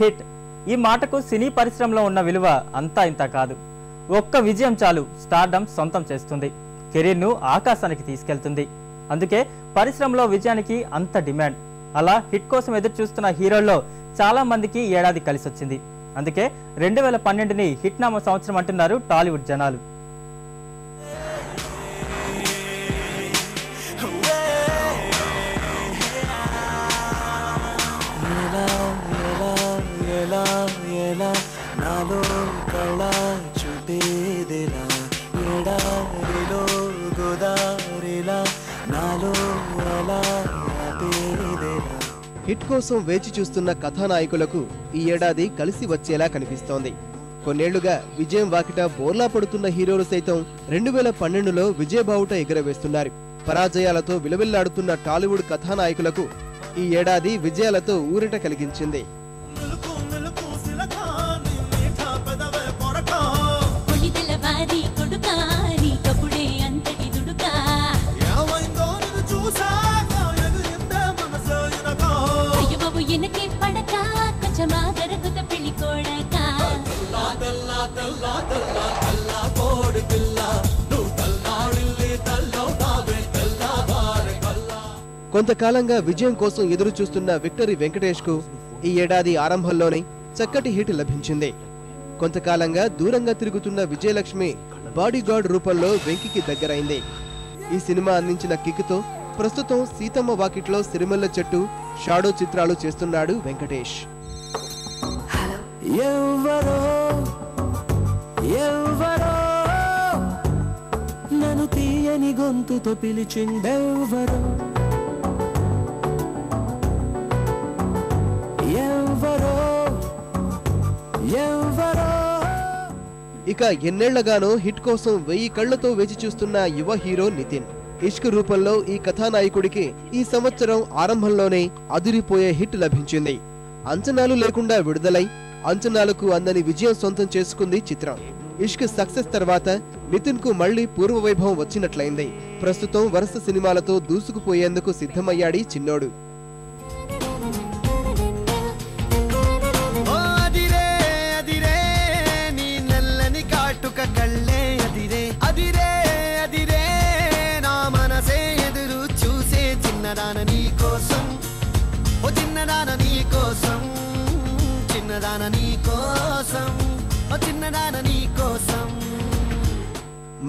Hit ఈ మాటకు సినీ పరిశ్రమలో ఉన్న విలువ అంతా ఇంత కాదు. ఒక్క విజయం చాలు స్టార్డమ్ సొంతం చేస్తుంది, కెరీర్ను ఆకాశానికి తీసుకెళ్తుంది. అందుకే పరిశ్రమలో విజయానికి అంత డిమాండ్. అలా హిట్ కోసం ఎదురు చూస్తున్న హీరోల్లో చాలా మందికి ఏడాది కలిసి వచ్చింది. అందుకే 2012ని హిట్ నామ సంవత్సరం అంటున్నారు టాలీవుడ్ జనాలు. హిట్ కోసం వేచి చూస్తున్న కథానాయకులకు ఈ ఏడాది కలిసి వచ్చేలా కనిపిస్తోంది. కొన్నేళ్లుగా విజయం వాకిట బోర్లా పడుతున్న హీరోలు సైతం 2012లో విజయబావుట ఎగురవేస్తున్నారు. పరాజయాలతో విలవిల్లాడుతున్న టాలీవుడ్ కథానాయకులకు ఈ ఏడాది విజయాలతో ఊరట కలిగించింది. కొంతకాలంగా విజయం కోసం ఎదురు చూస్తున్న విక్టరీ వెంకటేష్ కు ఈ ఏడాది ఆరంభంలోనే చక్కటి హిట్ లభించింది. కొంతకాలంగా దూరంగా తిరుగుతున్న విజయలక్ష్మి బాడీగార్డ్ రూపంలో వెంకికి దగ్గరైంది. ఈ సినిమా అందించిన కిక్తో ప్రస్తుతం సీతమ్మ వాకిట్లో సిరిమల్ల చెట్టు, షాడో చిత్రాలు చేస్తున్నాడు వెంకటేష్. నన్ను తీయని గొంతుతో పిలిచిందెవ్వరో, ఇక ఎన్నేళ్లగానో హిట్ కోసం 1000 కళ్లతో వేచి చూస్తున్న యువ హీరో నితిన్. ఇష్క్ రూపంలో ఈ కథానాయకుడికి ఈ సంవత్సరం ఆరంభంలోనే అదిరిపోయే హిట్ లభించింది. అంచనాలు లేకుండా విడుదలై అంచనాలకు అందని విజయం సొంతం చేసుకుంది చిత్రం. ఇష్క్ సక్సెస్ తర్వాత నితిన్ కు మళ్లీ పూర్వ వైభవం వచ్చినట్లయింది. ప్రస్తుతం వరుస సినిమాలతో దూసుకుపోయేందుకు సిద్ధమయ్యాడి చిన్నోడు.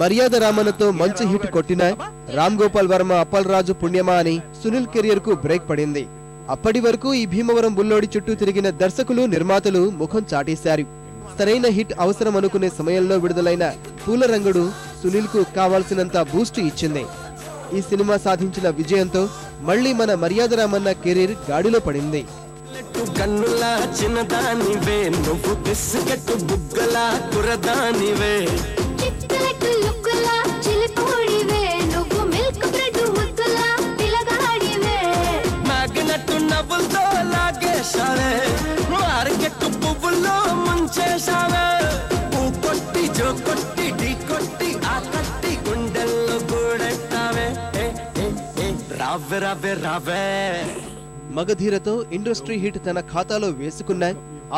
మర్యాద రామన్నతో మంచి హిట్ కొట్టిన రామ్ గోపాల్ వర్మ అప్పల్ రాజు పుణ్యమా అని సునీల్ కెరియర్ కు బ్రేక్ పడింది. అప్పటి వరకు ఈ భీమవరం బుల్లోడి చుట్టూ తిరిగిన దర్శకులు, నిర్మాతలు ముఖం చాటేశారు. సరైన హిట్ అవసరం అనుకునే సమయంలో విడుదలైన పూల రంగుడు సునీల్ కు కావాల్సినంత బూస్ట్ ఇచ్చింది. ఈ సినిమా సాధించిన విజయంతో మళ్లీ మన మర్యాద రామన్న కెరీర్ గాడిలో పడింది. కన్నులా చిన్నదానివే, నువ్వు బిస్కెట్ బుగ్గలా కురదానివే, మ్యాగ్నెట్ నవ్వులతో లాగేశావే, మార్కెట్ పువ్వుల్లో ముంచేశావే, కొట్టి జో కొట్టి ఢీ కొట్టి ఆ కట్టి గుండెల్లో గూడెట్టావే, రావే రావే రావే. మగధీరతో ఇండస్ట్రీ హిట్ తన ఖాతాలో వేసుకున్న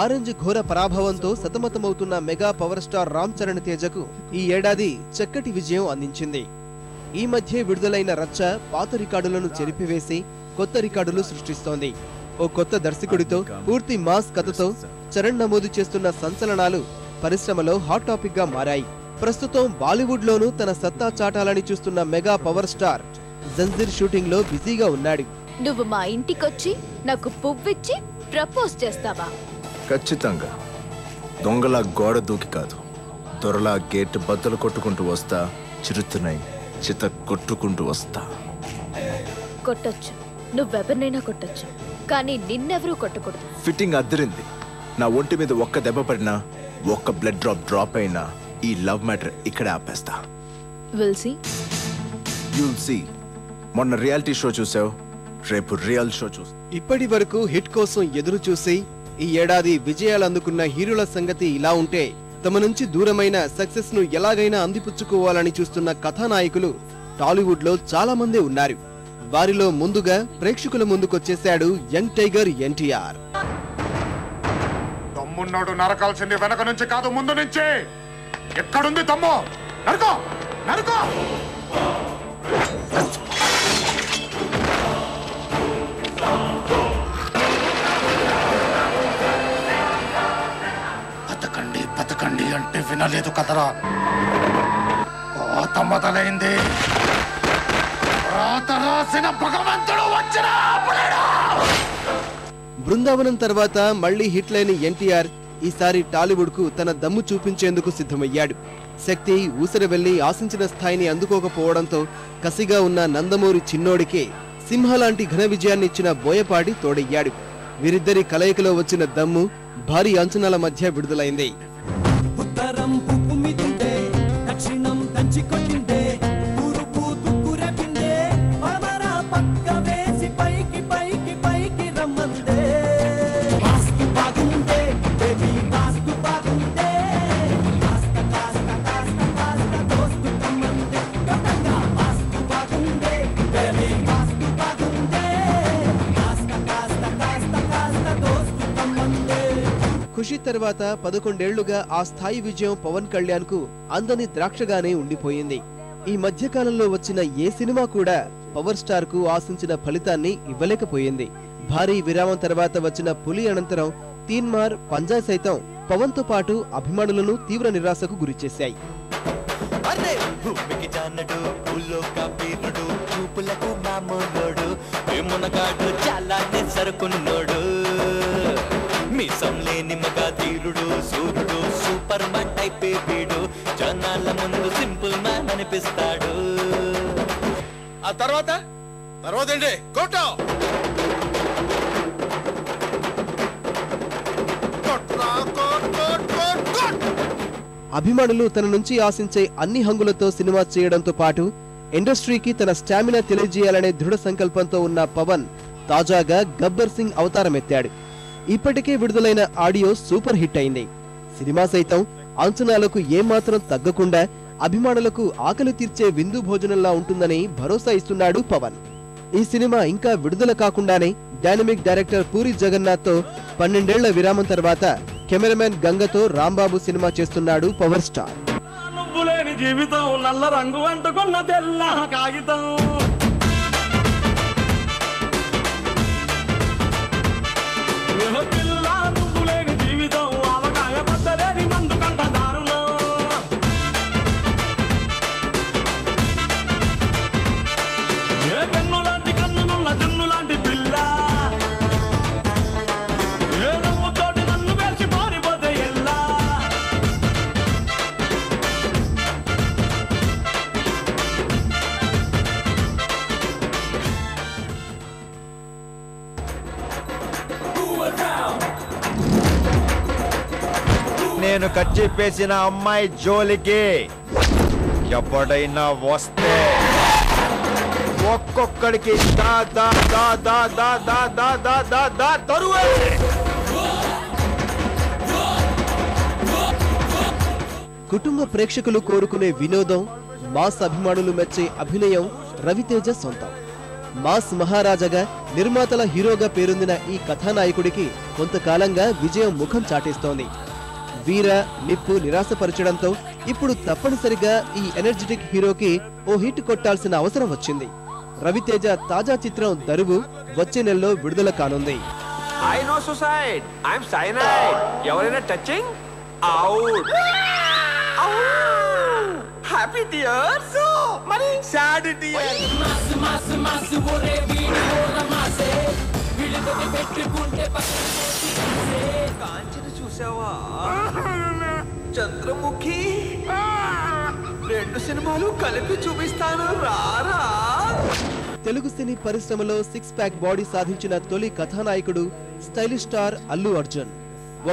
ఆరెంజ్ ఘోర పరాభవంతో సతమతమవుతున్న mega power star Ram Charan తేజకు ఈ ఏడాది చక్కటి విజయం అందించింది. ఈ మధ్య విడుదలైన రచ్చ పాత రికార్డులను చెరిపివేసి కొత్త రికార్డులు సృష్టిస్తోంది. ఓ కొత్త దర్శకుడితో పూర్తి మాస్ కథతో చరణ్ నమోదు చేస్తున్న సంచలనాలు పరిశ్రమలో హాట్ టాపిక్ గా మారాయి. ప్రస్తుతం బాలీవుడ్ లోనూ తన సత్తా చాటాలని చూస్తున్న mega power star Zanjeer shooting లో బిజీగా ఉన్నాడు. నువ్వు మా ఇంటికొచ్చి నాకు పువ్విచ్చి ప్రపోజ్ చేస్తావా? ఖచ్చితంగా. దొంగలా గోడ దూకి కాదు, దొరలా గేట్ బద్దలు కొట్టుకుంటూ వస్తా, చిరుతున్నాయి చిత కొట్టుకుంటూ వస్తా. కొట్టొచ్చు, నువ్వెవరినైనా కొట్టొచ్చు, కానీ నిన్నెవరూ కొట్టకూడదు. ఫిట్టింగ్ అద్దరింది. నా ఒంటి మీద ఒక్క దెబ్బ పడినా, ఒక్క బ్లడ్ డ్రాప్ అయినా ఈ లవ్ మ్యాటర్ ఇక్కడే ఆపేస్తా. Will see. You'll see. మొన్న రియాలిటీ షో చూసావు, రేపు రియల్ షో చూస్తా. ఇప్పటి వరకు హిట్ కోసం ఎదురు చూసి ఈ ఏడాది విజయాలు అందుకున్న హీరోల సంగతి ఇలా ఉంటే, తమ నుంచి దూరమైన సక్సెస్ ను ఎలాగైనా అందిపుచ్చుకోవాలని చూస్తున్న కథానాయకులు టాలీవుడ్ లో చాలా మంది ఉన్నారు. వారిలో ముందుగా ప్రేక్షకుల ముందుకొచ్చేశాడు యంగ్ టైగర్ ఎన్టీఆర్. దమ్మున్నోడు నరకాల్సింది వెనక నుంచి కాదు, ముందు నుంచి. ఎక్కడుంది దమ్ము? నరుకో, నరుకో. బతకండి బతకండి అంటే వినలేదు కదరా. కోత మొదలైంది. రాత రాసిన భగవంతుడు వచ్చిన. బృందావనం తర్వాత మళ్లీ హిట్ లేని ఎన్టీఆర్ ఈసారి టాలీవుడ్ కు తన దమ్ము చూపించేందుకు సిద్ధమయ్యాడు. శక్తి ఊసరవెళ్లి ఆశించిన స్థాయిని అందుకోకపోవడంతో కసిగా ఉన్న నందమూరి చిన్నోడికే సింహలాంటి ఘన విజయాన్ని ఇచ్చిన బోయపాటి తోడయ్యాడు. వీరిద్దరి కలయికలో వచ్చిన దమ్ము భారీ అంచనాల మధ్య విడుదలైంది. ఖుషి తర్వాత 11 ఏళ్లుగా ఆ స్థాయి విజయం పవన్ కళ్యాణ్ కు అందని ద్రాక్షగానే ఉండిపోయింది. ఈ మధ్యకాలంలో వచ్చిన ఏ సినిమా కూడా పవర్ స్టార్ కు ఆశించిన ఫలితాన్ని ఇవ్వలేకపోయింది. భారీ విరామం తర్వాత వచ్చిన పులి అనంతరం తీన్మార్, పంజా సైతం పవన్ తో పాటు అభిమానులను తీవ్ర నిరాశకు గురిచేశాయి. మీసం లేని మగాధీరుడు సూర్యుడు సూపర్ మ్యాన్ టైప్ వీడు, జనాల ముందు సింపుల్ మ్యాన్ అనిపిస్తాడు. ఆ తర్వాత ఏంటి? కొట్టో అభిమానులు తన నుంచి ఆశించే అన్ని హంగులతో సినిమా చేయడంతో పాటు ఇండస్ట్రీకి తన స్టామినా తెలియజేయాలనే దృఢ సంకల్పంతో ఉన్న పవన్ తాజాగా గబ్బర్ సింగ్ అవతారమెత్తాడు. ఇప్పటికే విడుదలైన ఆడియో సూపర్ హిట్ అయింది. సినిమా సైతం అంచనాలకు ఏమాత్రం తగ్గకుండా అభిమానులకు ఆకలి తీర్చే విందు భోజనంలా ఉంటుందని భరోసా ఇస్తున్నాడు పవన్. ఈ సినిమా ఇంకా విడుదల కాకుండానే డైనమిక్ డైరెక్టర్ పూరి జగన్నాథ్ తో 12 ఏళ్ల విరామం తర్వాత కెమెరామెన్ గంగతో రాంబాబు సినిమా చేస్తున్నాడు పవర్ స్టార్. జీవితం నల్ల రంగు అంటుకున్న తెల్ల కాగితం, జీవితం అవకాయ పద్దలేని మందు కంట దారుణం. ఏ పెన్ను లాంటి కన్నులున్న జున్ను లాంటి పిల్ల, ఏ నవ్వు తోటి నన్ను వేసి మారిపోతే ఎల్లా. నేను కట్ చెప్పేసిన అమ్మాయి జోలికి ఎప్పుడైనా వస్తే ఒక్కొక్కడికి కుటుంబ ప్రేక్షకులు కోరుకునే వినోదం, మాస్ అభిమానులు మెచ్చే అభినయం రవితేజ సొంతం. మాస్ మహారాజాగా నిర్మాతల హీరోగా పేరొందిన ఈ కథానాయకుడికి కొంతకాలంగా విజయం ముఖం చాటేస్తోంది. వీర నిప్పు నిరాశపరచడంతో ఇప్పుడు తప్పనిసరిగా ఈ ఎనర్జెటిక్ హీరోకి ఓ హిట్ కొట్టాల్సిన అవసరం వచ్చింది. రవితేజ తాజా చిత్రం దరువు వచ్చే నెలలో విడుదల కానుంది. I know suicide, I am cyanide. ఎవరైనా టచింగ్ అవుట్. హ్యాపీ టియర్స్ మరి sad tears. Mass mass mass ఒరే వీడియో రమాసే విడుదల పెట్టుకుంటే కాంచన చూసావా? చంద్రముఖి 2 సినిమాలు కలిపి చూపిస్తాను రారా. తెలుగు సినీ పరిశ్రమలో 6 ప్యాక్ బాడీ సాధించిన తొలి కథానాయకుడు స్టైలిష్ స్టార్ అల్లు అర్జున్.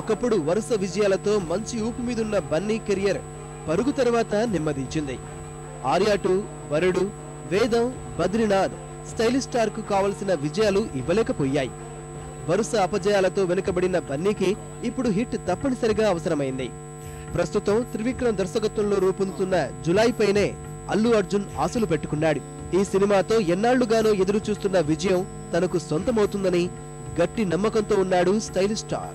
ఒకప్పుడు వరుస విజయాలతో మంచి ఊపు మీదున్న బన్నీ కెరియర్ పరుగు తర్వాత నెమ్మదించింది. ఆర్యా 2, వరుడు, వేదం, బద్రీనాథ్ స్టైలిష్ స్టార్ కు కావలసిన విజయాలు ఇవ్వలేకపోయాయి. వరుస అపజయాలతో వెనుకబడిన బన్నీకి ఇప్పుడు హిట్ తప్పనిసరిగా అవసరమైంది. ప్రస్తుతం త్రివిక్రమ్ దర్శకత్వంలో రూపొందుతున్న జులై పైనే అల్లు అర్జున్ ఆశలు పెట్టుకున్నాడు. ఈ సినిమాతో ఎన్నాళ్లుగానో ఎదురు చూస్తున్న విజయం తనకు సొంతమవుతుందని గట్టి నమ్మకంతో ఉన్నాడు స్టైలిష్ స్టార్.